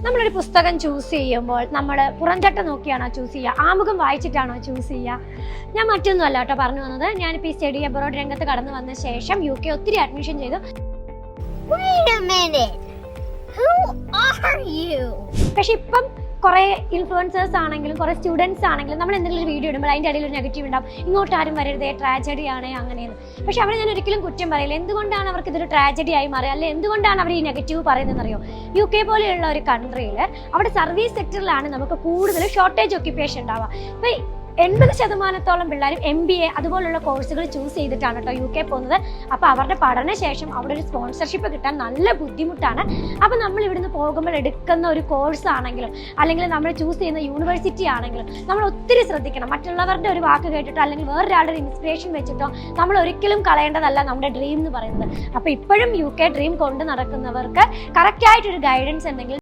നമ്മളൊരു പുസ്തകം ചൂസ് ചെയ്യുമ്പോൾ നമ്മൾ പുറംചട്ട നോക്കിയാണോ ചൂസ് ചെയ്യുക, ആമുഖം വായിച്ചിട്ടാണോ ചൂസ് ചെയ്യുക? ഞാൻ മറ്റൊന്നും അല്ല കേട്ടോ പറഞ്ഞു വന്നത്. ഞാനിപ്പോൾ ഈ സ്റ്റഡി അബ്രോഡ് രംഗത്ത് കടന്നു വന്ന ശേഷം UK ഒത്തിരി അഡ്മിഷൻ ചെയ്തു. പക്ഷെ ഇപ്പം കുറേ ഇൻഫ്ലുവൻസേഴ്സ് ആണെങ്കിലും കുറേ സ്റ്റുഡൻസ് ആണെങ്കിലും നമ്മൾ എന്തെങ്കിലും ഒരു വീഡിയോ ഇടുമ്പോൾ അതിൻ്റെ ഇടയിൽ ഒരു നെഗറ്റീവ് ഉണ്ടാവും, ഇങ്ങോട്ട് ആരും വരരുതേ, ട്രാജഡി ആണ് അങ്ങനെയെന്ന്. പക്ഷെ അവരെ ഞാൻ ഒരിക്കലും കുറ്റം പറയില്ല. എന്തുകൊണ്ടാണ് അവർക്ക് ഇതൊരു ട്രാജഡി ആയി മാറിയത്, അല്ലെങ്കിൽ എന്തുകൊണ്ടാണ് അവർ ഈ നെഗറ്റീവ് പറയുന്നതെന്നറിയോ? UK പോലെയുള്ള ഒരു കൺട്രിയിൽ അവിടെ സർവീസ് സെക്ടറിലാണ് നമുക്ക് കൂടുതൽ ഷോർട്ടേജ് ഒക്യുപ്പേഷൻ ഉണ്ടാവുക. അപ്പോൾ 80% പിള്ളേരും MBA അതുപോലുള്ള കോഴ്സുകൾ ചൂസ് ചെയ്തിട്ടാണ് കേട്ടോ UK പോകുന്നത്. അപ്പോൾ അവരുടെ പഠനശേഷം അവിടെ ഒരു സ്പോൺസർഷിപ്പ് കിട്ടാൻ നല്ല ബുദ്ധിമുട്ടാണ്. അപ്പോൾ നമ്മൾ ഇവിടുന്ന് പോകുമ്പോൾ എടുക്കുന്ന ഒരു കോഴ്സ് ആണെങ്കിലും അല്ലെങ്കിൽ നമ്മൾ ചൂസ് ചെയ്യുന്ന യൂണിവേഴ്സിറ്റി ആണെങ്കിലും നമ്മൾ ഒത്തിരി ശ്രദ്ധിക്കണം. മറ്റുള്ളവരുടെ ഒരു വാക്ക് കേട്ടിട്ടോ അല്ലെങ്കിൽ വേറൊരാളുടെ ഒരു ഇൻസ്പിറേഷൻ വെച്ചിട്ടോ നമ്മൾ ഒരിക്കലും കളയേണ്ടതല്ല നമ്മുടെ ഡ്രീം എന്ന് പറയുന്നത്. അപ്പോൾ ഇപ്പോഴും UK ഡ്രീം കൊണ്ട് നടക്കുന്നവർക്ക് കറക്റ്റായിട്ടൊരു ഗൈഡൻസ് ഉണ്ടെങ്കിൽ